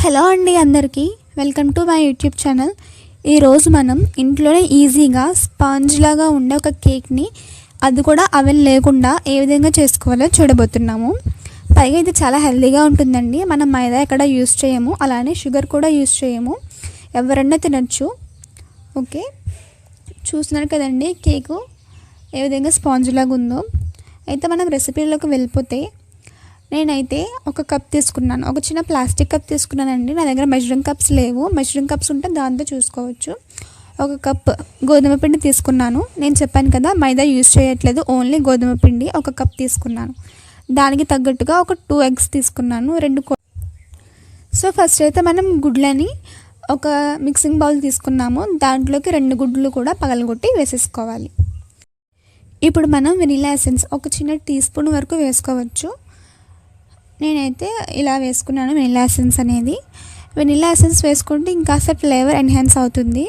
Hello అండి అందరికీ welcome to my YouTube channel. ఈరోజు మనం ఇంట్లోనే ఈజీగా స్పాంజ్ లాగా ఉండే ఒక కేక్ని, అది కూడా అవెన్ లేకుండా ఏ విధంగా చేసుకోవాలో చూడబోతున్నాము. పైగా ఇది చాలా హెల్తీగా ఉంటుందండి. మనం మైదా ఎక్కడ యూస్ చేయము, అలానే షుగర్ కూడా యూస్ చేయము, ఎవరన్నా తినచ్చు. ఓకే, చూస్తున్నారు కదండి కేకు ఏ విధంగా స్పాంజ్ లాగా ఉందో. అయితే మనం రెసిపీలోకి వెళ్ళిపోతే, నేనైతే ఒక కప్ తీసుకున్నాను, ఒక చిన్న ప్లాస్టిక్ కప్ తీసుకున్నానండి. నా దగ్గర మెజరింగ్ కప్స్ లేవు, మెజరింగ్ కప్స్ ఉంటే దాంతో చూసుకోవచ్చు. ఒక కప్ గోధుమ పిండి తీసుకున్నాను. నేను చెప్పాను కదా మైదా యూజ్ చేయట్లేదు, ఓన్లీ గోధుమ పిండి. ఒక కప్ తీసుకున్నాను. దానికి తగ్గట్టుగా ఒక 2 ఎగ్స్ తీసుకున్నాను, 2. సో ఫస్ట్ అయితే మనం గుడ్లని ఒక మిక్సింగ్ బౌల్ తీసుకున్నాము. దాంట్లోకి 2 గుడ్లు కూడా పగలగొట్టి వేసేసుకోవాలి. ఇప్పుడు మనం వెనిలా ఎసెన్స్ ఒక చిన్న టీ స్పూన్ వరకు వేసుకోవచ్చు. నేనైతే ఇలా వేసుకున్నాను వెనిలా ఎసెన్స్ అనేది. వెనిలా ఎసెన్స్ వేసుకుంటే ఇంకాస్త ఫ్లేవర్ ఎన్హాన్స్ అవుతుంది.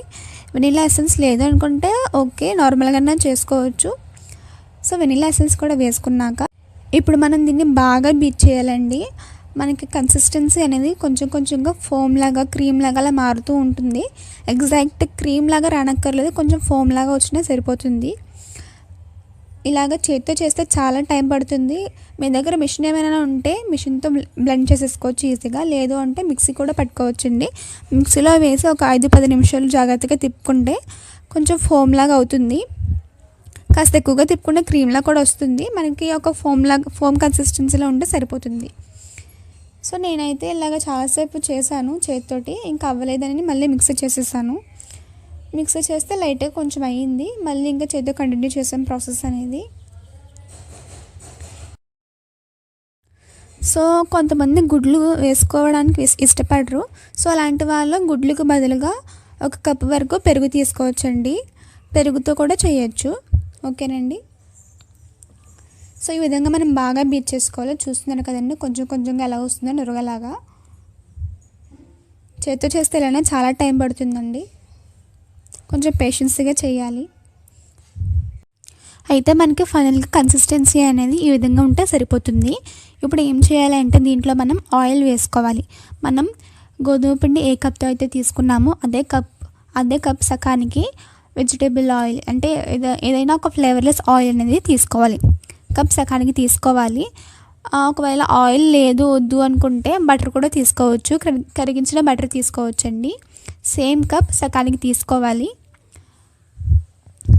వెనిలా ఎసెన్స్ లేదు అనుకుంటే ఓకే, నార్మల్గానే చేసుకోవచ్చు. సో వెనిలా ఎసెన్స్ కూడా వేసుకున్నాక ఇప్పుడు మనం దీన్ని బాగా బీట్ చేయాలండి. మనకి కన్సిస్టెన్సీ అనేది కొంచెం కొంచెంగా ఫోమ్ లాగా, క్రీమ్ లాగా అలా మారుతూ ఉంటుంది. ఎగ్జాక్ట్ క్రీమ్ లాగా రానక్కర్లేదు, కొంచెం ఫోమ్ లాగా వచ్చినా సరిపోతుంది. ఇలాగ చేతితో చేస్తే చాలా టైం పడుతుంది. మీ దగ్గర మిషన్ ఏమైనా ఉంటే మిషన్తో బ్లెండ్ చేసేసుకోవచ్చు ఈజీగా, లేదు అంటే మిక్సీ కూడా పట్టుకోవచ్చండి. మిక్సీలో వేసి ఒక 5-10 నిమిషాలు జాగ్రత్తగా తిప్పుకుంటే కొంచెం ఫోమ్ లాగా అవుతుంది. కాస్త ఎక్కువగా తిప్పుకుంటే క్రీమ్లా కూడా వస్తుంది. మనకి ఒక ఫోమ్ కన్సిస్టెన్సీలో ఉంటే సరిపోతుంది. సో నేనైతే ఇలాగ చాలాసేపు చేశాను చేతితోటి, ఇంకా అవ్వలేదని మళ్ళీ మిక్సీ చేసేసాను. మిక్సీ చేస్తే లైట్గా కొంచెం అయ్యింది, మళ్ళీ ఇంకా చేతితో కంటిన్యూ చేసాం ప్రాసెస్ అనేది. సో కొంతమంది గుడ్లు వేసుకోవడానికి ఇష్టపడరు. సో అలాంటి వాళ్ళు గుడ్లకు బదులుగా ఒక కప్ వరకు పెరుగు తీసుకోవచ్చండి. పెరుగుతో కూడా చేయొచ్చు. ఓకేనండి. సో ఈ విధంగా మనం బాగా బీట్ చేసుకోవాలి. చూస్తున్నారు కదండి కొంచెం కొంచెంగా ఎలా వస్తుందో నురగలాగా. చేతితో చేస్తే ఇలానే చాలా టైం పడుతుందండి, కొంచెం పేషెన్స్గా చేయాలి. అయితే మనకి ఫైనల్గా కన్సిస్టెన్సీ అనేది ఈ విధంగా ఉంటే సరిపోతుంది. ఇప్పుడు ఏం చేయాలంటే దీంట్లో మనం ఆయిల్ వేసుకోవాలి. మనం గోధుమ పిండి ఏ కప్తో అయితే తీసుకున్నామో అదే కప్ సకానికి వెజిటేబుల్ ఆయిల్, అంటే ఏదైనా ఒక ఫ్లేవర్లెస్ ఆయిల్ అనేది తీసుకోవాలి. కప్ సకానికి తీసుకోవాలి. ఒకవేళ ఆయిల్ లేదు వద్దు అనుకుంటే బటర్ కూడా తీసుకోవచ్చు, కరిగించిన బటర్ తీసుకోవచ్చండి. సేమ్ కప్ సకానికి తీసుకోవాలి.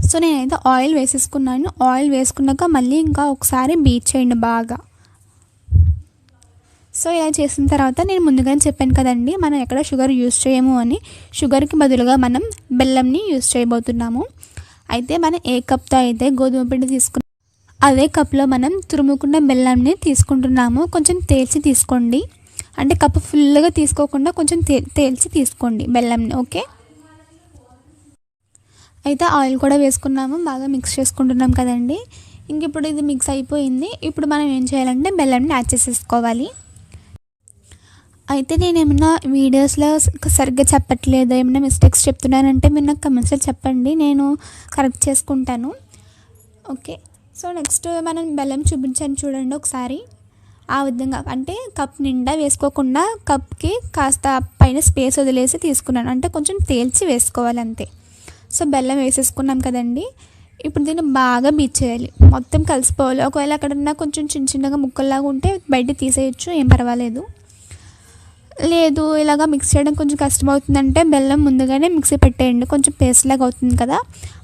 సో నేనైతే ఆయిల్ వేసేసుకున్నాను. ఆయిల్ వేసుకున్నాక మళ్ళీ ఇంకా ఒకసారి బీట్ చేయండి బాగా. సో ఇలా చేసిన తర్వాత నేను ముందుగానే చెప్పాను కదండి మనం ఎక్కడ షుగర్ యూస్ చేయము అని. షుగర్కి బదులుగా మనం బెల్లంని యూస్ చేయబోతున్నాము. అయితే మనం ఏ కప్తో అయితే గోధుమ పిండి తీసుకున్నాం అదే కప్లో మనం తురుముకున్న బెల్లంని తీసుకుంటున్నాము. కొంచెం తేల్చి తీసుకోండి, అంటే కప్పు ఫుల్గా తీసుకోకుండా కొంచెం తేల్చి తీసుకోండి బెల్లంని. ఓకే, అయితే ఆయిల్ కూడా వేసుకున్నాము, బాగా మిక్స్ చేసుకుంటున్నాం కదండి. ఇంక ఇప్పుడు ఇది మిక్స్ అయిపోయింది. ఇప్పుడు మనం ఏం చేయాలంటే బెల్లంని యాడ్ చేసేసుకోవాలి. అయితే నేను ఏమన్నా వీడియోస్లో సరిగ్గా చెప్పట్లేదు, ఏమైనా మిస్టేక్స్ చెప్తున్నానంటే మీరు నాకు కమెంట్స్లో చెప్పండి, నేను కరెక్ట్ చేసుకుంటాను. ఓకే, సో నెక్స్ట్ మనం బెల్లం చూపించాను చూడండి ఒకసారి. ఆ విధంగా అంటే కప్ నిండా వేసుకోకుండా కప్కి కాస్త పైన స్పేస్ వదిలేసి తీసుకున్నాను, అంటే కొంచెం తేల్చి వేసుకోవాలి అంతే. సో బెల్లం వేసేసుకున్నాం కదండి. ఇప్పుడు దీన్ని బాగా బీట్ చేయాలి, మొత్తం కలిసిపోవాలి. ఒకవేళ అక్కడన్నా కొంచెం చిన్న చిన్నగా ముక్కల్లాగా ఉంటే బయట తీసేయచ్చు, ఏం పర్వాలేదు. లేదు ఇలాగా మిక్స్ చేయడం కొంచెం కష్టమవుతుందంటే బెల్లం ముందుగానే మిక్సీ పెట్టేయండి, కొంచెం పేస్ట్ లాగా అవుతుంది కదా,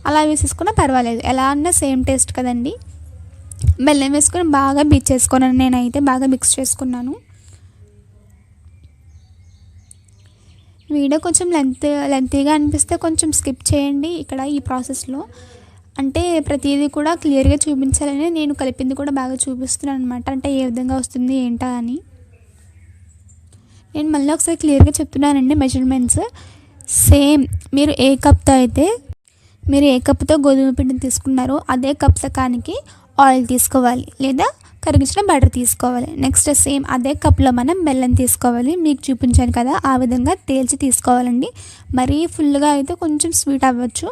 అలా వేసేసుకున్నా పర్వాలేదు. ఎలా అన్నా సేమ్ టేస్ట్ కదండి. బెల్లం వేసుకొని బాగా బీట్ చేసుకున్నాను, నేనైతే బాగా మిక్స్ చేసుకున్నాను. వీడియో కొంచెం లెంతీగా అనిపిస్తే కొంచెం స్కిప్ చేయండి ఇక్కడ ఈ ప్రాసెస్లో. అంటే ప్రతిదీ కూడా క్లియర్గా చూపించాలని నేను కలిపింది కూడా బాగా చూపిస్తున్నాను అనమాట, అంటే ఏ విధంగా వస్తుంది ఏంటా అని. నేను మళ్ళీ ఒకసారి క్లియర్గా చెప్తున్నానండి మెజర్మెంట్స్. సేమ్ మీరు ఏ కప్తో గోధుమ పిండిని తీసుకున్నారో అదే కప్ సకానికి ఆయిల్ తీసుకోవాలి, లేదా కరిగించిన బటర్ తీసుకోవాలి. నెక్స్ట్ సేమ్ అదే కప్లో మనం బెల్లం తీసుకోవాలి. మీకు చూపించాను కదా ఆ విధంగా తేల్చి తీసుకోవాలండి. మరీ ఫుల్గా అయితే కొంచెం స్వీట్ అవ్వచ్చు.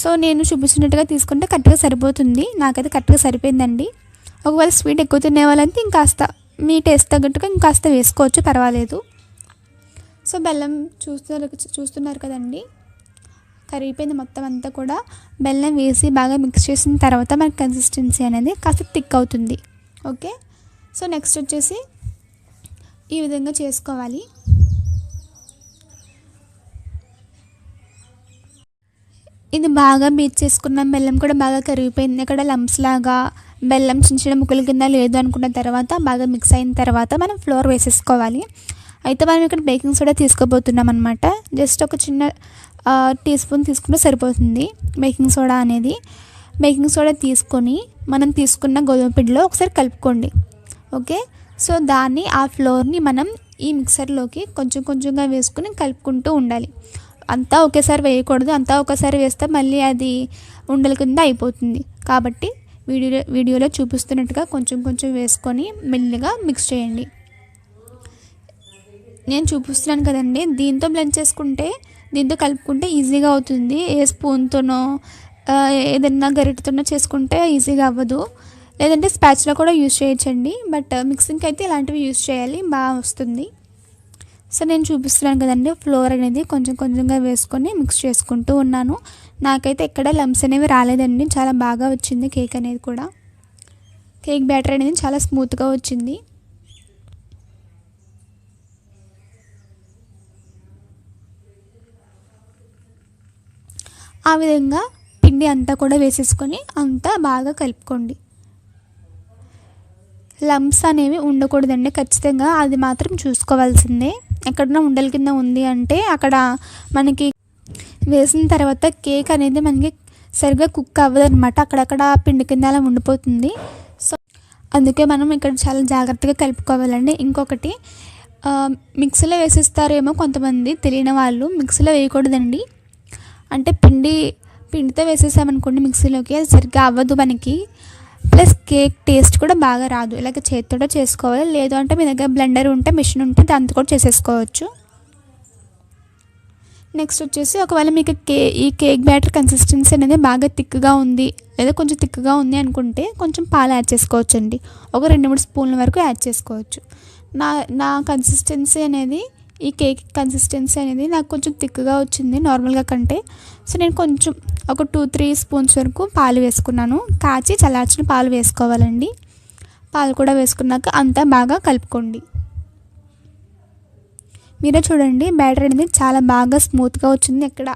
సో నేను చూపించినట్టుగా తీసుకుంటే కరెక్ట్గా సరిపోతుంది, నాకైతే కరెక్ట్గా సరిపోయిందండి. ఒకవేళ స్వీట్ ఎక్కువ తినే వాళ్ళంటే ఇంకాస్త మీ టేస్ట్ తగ్గట్టుగా ఇంకాస్త వేసుకోవచ్చు, పర్వాలేదు. సో బెల్లం చూస్తున్నారు కదండి, కరిగిపోయింది మొత్తం అంతా కూడా. బెల్లం వేసి బాగా మిక్స్ చేసిన తర్వాత మనకి కన్సిస్టెన్సీ అనేది కాస్త థిక్ అవుతుంది. ఓకే, సో నెక్స్ట్ వచ్చేసి ఈ విధంగా చేసుకోవాలి. ఇది బాగా బీట్ చేసుకున్న బెల్లం కూడా బాగా కరిగిపోయింది. ఇక్కడ లంప్స్ లాగా బెల్లం చిన్న చిన్న ముక్కల కింద లేదు అనుకున్న తర్వాత బాగా మిక్స్ అయిన తర్వాత మనం ఫ్లోర్ వేసేసుకోవాలి. అయితే మనం ఇక్కడ బేకింగ్ సోడా తీసుకోబోతున్నాం అనమాట. జస్ట్ ఒక చిన్న టీ స్పూన్ తీసుకుంటే సరిపోతుంది బేకింగ్ సోడా అనేది. బేకింగ్ సోడా తీసుకొని మనం తీసుకున్న గోధుమ పిండిలో ఒకసారి కలుపుకోండి. ఓకే, సో దాన్ని ఆ ఫ్లోర్ని మనం ఈ మిక్సర్లోకి కొంచెం కొంచెంగా వేసుకుని కలుపుకుంటూ ఉండాలి. అంతా ఒకేసారి వేయకూడదు, అంతా ఒకసారి వేస్తే మళ్ళీ అది ఉండల కింద అయిపోతుంది. కాబట్టి వీడియోలో చూపిస్తున్నట్టుగా కొంచెం కొంచెం వేసుకొని మెల్లిగా మిక్స్ చేయండి. నేను చూపిస్తున్నాను కదండి, దీంతో బ్లెండ్ చేసుకుంటే, దీంతో కలుపుకుంటే ఈజీగా అవుతుంది. ఏ స్పూన్తోనో ఏదైనా గరిటెతోనో చేసుకుంటే ఈజీగా అవ్వదు. లేదంటే స్పాచ్లో కూడా యూజ్ చేయొచ్చండి, బట్ మిక్సింగ్కి అయితే ఇలాంటివి యూజ్ చేయాలి, బాగా వస్తుంది. సో నేను చూపిస్తున్నాను కదండి, ఫ్లోర్ అనేది కొంచెం కొంచెంగా వేసుకొని మిక్స్ చేసుకుంటూ ఉన్నాను. నాకైతే ఎక్కడ లంప్స్ అనేవి రాలేదండి, చాలా బాగా వచ్చింది కేక్ అనేది కూడా. కేక్ బ్యాటర్ అనేది చాలా స్మూత్గా వచ్చింది. ఆ విధంగా పిండి అంతా కూడా వేసేసుకొని అంతా బాగా కలుపుకోండి. లంప్స్ అనేవి ఉండకూడదండి ఖచ్చితంగా, అది మాత్రం చూసుకోవాల్సిందే. ఎక్కడన్నా ఉండల కింద ఉంది అంటే అక్కడ మనకి వేసిన తర్వాత కేక్ అనేది మనకి సరిగ్గా కుక్ అవ్వదు అనమాట, అక్కడక్కడ పిండి కింద అలా ఉండిపోతుంది. సో అందుకే మనం ఇక్కడ చాలా జాగ్రత్తగా కలుపుకోవాలండి. ఇంకొకటి, మిక్సీలో వేసిస్తారేమో కొంతమంది తెలియని వాళ్ళు, మిక్సీలో వేయకూడదండి. అంటే పిండితో వేసేసామనుకోండి మిక్సీలోకి, అది సరిగ్గా అవ్వదు మనకి, ప్లస్ కేక్ టేస్ట్ కూడా బాగా రాదు. ఇలాగ చేతితో చేసుకోవాలి, లేదు అంటే మీ దగ్గర బ్లెండర్ ఉంటే, మిషన్ ఉంటే దాంతో కూడా చేసేసుకోవచ్చు. నెక్స్ట్ వచ్చేసి, ఒకవేళ మీకు ఈ కేక్ బ్యాటర్ కన్సిస్టెన్సీ అనేది బాగా థిక్గా ఉంది లేదా కొంచెం థిక్గా ఉంది అనుకుంటే కొంచెం పాలు యాడ్ చేసుకోవచ్చు అండి. ఒక 2-3 స్పూన్ల వరకు యాడ్ చేసుకోవచ్చు. నా కన్సిస్టెన్సీ అనేది, ఈ కేక్ కన్సిస్టెన్సీ అనేది నాకు కొంచెం థిక్గా వచ్చింది నార్మల్గా కంటే. సో నేను కొంచెం ఒక 2-3 స్పూన్స్ వరకు పాలు వేసుకున్నాను. కాచి చల్లార్చిన పాలు వేసుకోవాలండి. పాలు కూడా వేసుకున్నాక అంతా బాగా కలుపుకోండి. మీరే చూడండి, బ్యాటర్ అనేది చాలా బాగా స్మూత్గా వచ్చింది, ఎక్కడ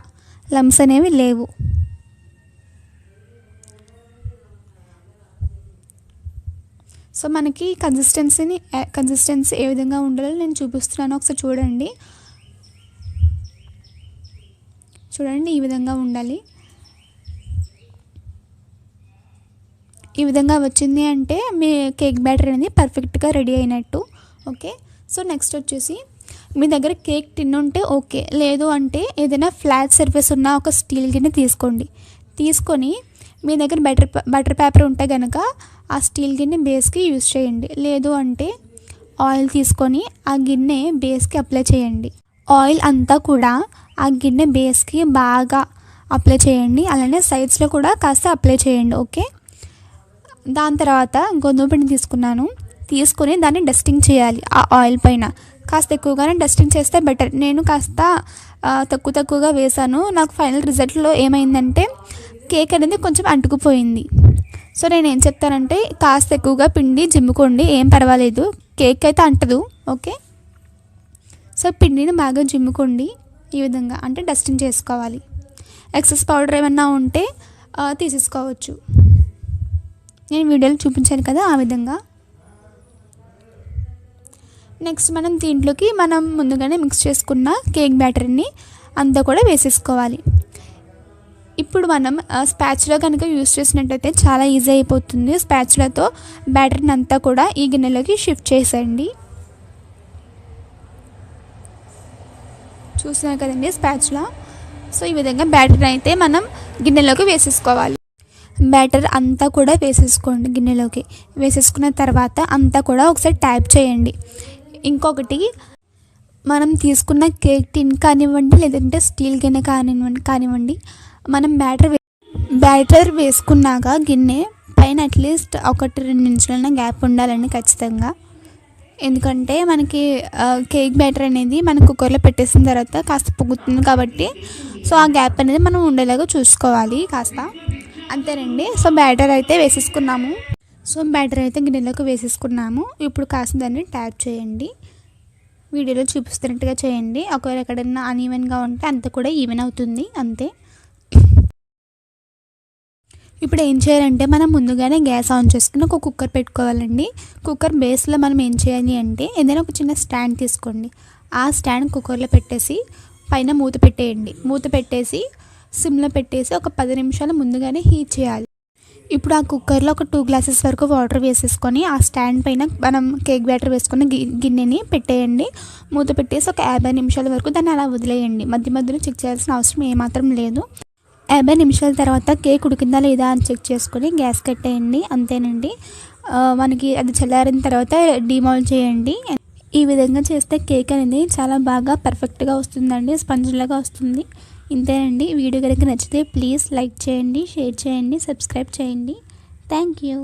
లంప్స్ అనేవి లేవు. సో మనకి కన్సిస్టెన్సీ ఏ విధంగా ఉండాలో నేను చూపిస్తున్నాను, ఒకసారి చూడండి. ఈ విధంగా ఉండాలి. ఈ విధంగా వచ్చింది అంటే మీ కేక్ బ్యాటర్ అనేది పర్ఫెక్ట్గా రెడీ అయినట్టు. ఓకే, సో నెక్స్ట్ వచ్చేసి, మీ దగ్గర కేక్ టిన్ ఉంటే ఓకే, లేదు అంటే ఏదైనా ఫ్లాట్ సర్ఫేస్ ఉన్న ఒక స్టీల్ గిన్నె తీసుకొని మీ దగ్గర బటర్ పేపర్ ఉంటే కనుక ఆ స్టీల్ గిన్నె బేస్కి యూజ్ చేయండి. లేదు అంటే ఆయిల్ తీసుకొని ఆ గిన్నె బేస్కి అప్లై చేయండి. ఆయిల్ అంతా కూడా ఆ గిన్నె బేస్కి బాగా అప్లై చేయండి, అలానే సైడ్స్లో కూడా కాస్త అప్లై చేయండి. ఓకే, దాని తర్వాత గోధుమ పిండి తీసుకొని దాన్ని డస్టింగ్ చేయాలి. ఆ ఆయిల్ పైన కాస్త ఎక్కువగానే డస్టింగ్ చేస్తే బెటర్. నేను కాస్త తక్కువగా వేసాను. నాకు ఫైనల్ రిజల్ట్లో ఏమైందంటే కేక్ అనేది కొంచెం అంటుకుపోయింది. సో నేను ఏం చెప్తానంటే, కాస్త ఎక్కువగా పిండి జిమ్ముకోండి, ఏం పర్వాలేదు, కేక్ అయితే అంటదు. ఓకే, సో పిండిని బాగా జిమ్ముకోండి. ఈ విధంగా అంటే డస్టింగ్ చేసుకోవాలి. ఎక్సెస్ పౌడర్ ఏమన్నా ఉంటే తీసేసుకోవచ్చు. నేను వీడియోలో చూపించాను కదా, ఆ విధంగా. నెక్స్ట్ మనం దీంట్లోకి ముందుగానే మిక్స్ చేసుకున్న కేక్ బ్యాటర్ని అంతా కూడా వేసేసుకోవాలి. ఇప్పుడు మనం స్పాచులా కనుక యూస్ చేసినట్టయితే చాలా ఈజీ అయిపోతుంది. స్పాచులాతో బ్యాటర్ని అంతా కూడా ఈ గిన్నెలోకి షిఫ్ట్ చేసేయండి. చూస్తున్నారు కదండి స్పాచులా. సో ఈ విధంగా బ్యాటర్ అయితే మనం గిన్నెలోకి వేసేసుకోవాలి. బ్యాటర్ అంతా కూడా వేసేసుకోండి. గిన్నెలోకి వేసేసుకున్న తర్వాత అంతా కూడా ఒకసారి ట్యాప్ చేయండి. ఇంకొకటి, మనం తీసుకున్న కేక్ టిన్ కానివ్వండి, లేదంటే స్టీల్ గిన్నె కానివ్వండి, మనం బ్యాటర్ వేసుకున్నాక గిన్నె పైన అట్లీస్ట్ 1-2 నిమిషాలైనా గ్యాప్ ఉండాలండి ఖచ్చితంగా. ఎందుకంటే మనకి కేక్ బ్యాటర్ అనేది మనం కుక్కర్లో పెట్టేసిన తర్వాత కాస్త పొంగుతుంది కాబట్టి సో ఆ గ్యాప్ అనేది మనం ఉండేలాగా చూసుకోవాలి కాస్త. అంతేనండి. సో బ్యాటర్ అయితే వేసేసుకున్నాము. గిన్నెలోకి వేసేసుకున్నాము. ఇప్పుడు కాస్త దాన్ని ట్యాప్ చేయండి. వీడియోలో చూపిస్తున్నట్టుగా చేయండి. ఒకవేళ ఎక్కడన్నా అన్ఈవెన్గా ఉంటే అంత కూడా ఈవెన్ అవుతుంది, అంతే. ఇప్పుడు ఏం చేయాలంటే మనం ముందుగానే గ్యాస్ ఆన్ చేసుకుని ఒక కుక్కర్ పెట్టుకోవాలండి. కుక్కర్ బేస్లో మనం ఏం చేయాలి అంటే ఏదైనా ఒక చిన్న స్టాండ్ తీసుకోండి. ఆ స్టాండ్ కుక్కర్లో పెట్టేసి పైన మూత పెట్టేయండి. మూత పెట్టేసి సిమ్లో పెట్టేసి ఒక 10 నిమిషాలు ముందుగానే హీట్ చేయాలి. ఇప్పుడు ఆ కుక్కర్లో ఒక 2 గ్లాసెస్ వరకు వాటర్ వేసేసుకొని ఆ స్టాండ్ పైన మనం కేక్ బ్యాటర్ వేసుకున్న గిన్నెని పెట్టేయండి. మూత పెట్టేసి ఒక 50 నిమిషాల వరకు దాన్ని అలా వదిలేయండి. మధ్య మధ్యలో చెక్ చేయాల్సిన అవసరం ఏమాత్రం లేదు. 50 నిమిషాల తర్వాత కేక్ ఉడికిందా లేదా అని చెక్ చేసుకొని గ్యాస్ కట్టేయండి, అంతేనండి. మనకి అది చల్లారిన తర్వాత డిమాల్ట్ చేయండి. ఈ విధంగా చేస్తే కేక్ అనేది చాలా బాగా పర్ఫెక్ట్గా వస్తుందండి, స్పంజ్లాగా వస్తుంది. ఇంతేనండి. వీడియో కనుక నచ్చితే ప్లీజ్ లైక్ చేయండి, షేర్ చేయండి, సబ్స్క్రైబ్ చేయండి. Thank you.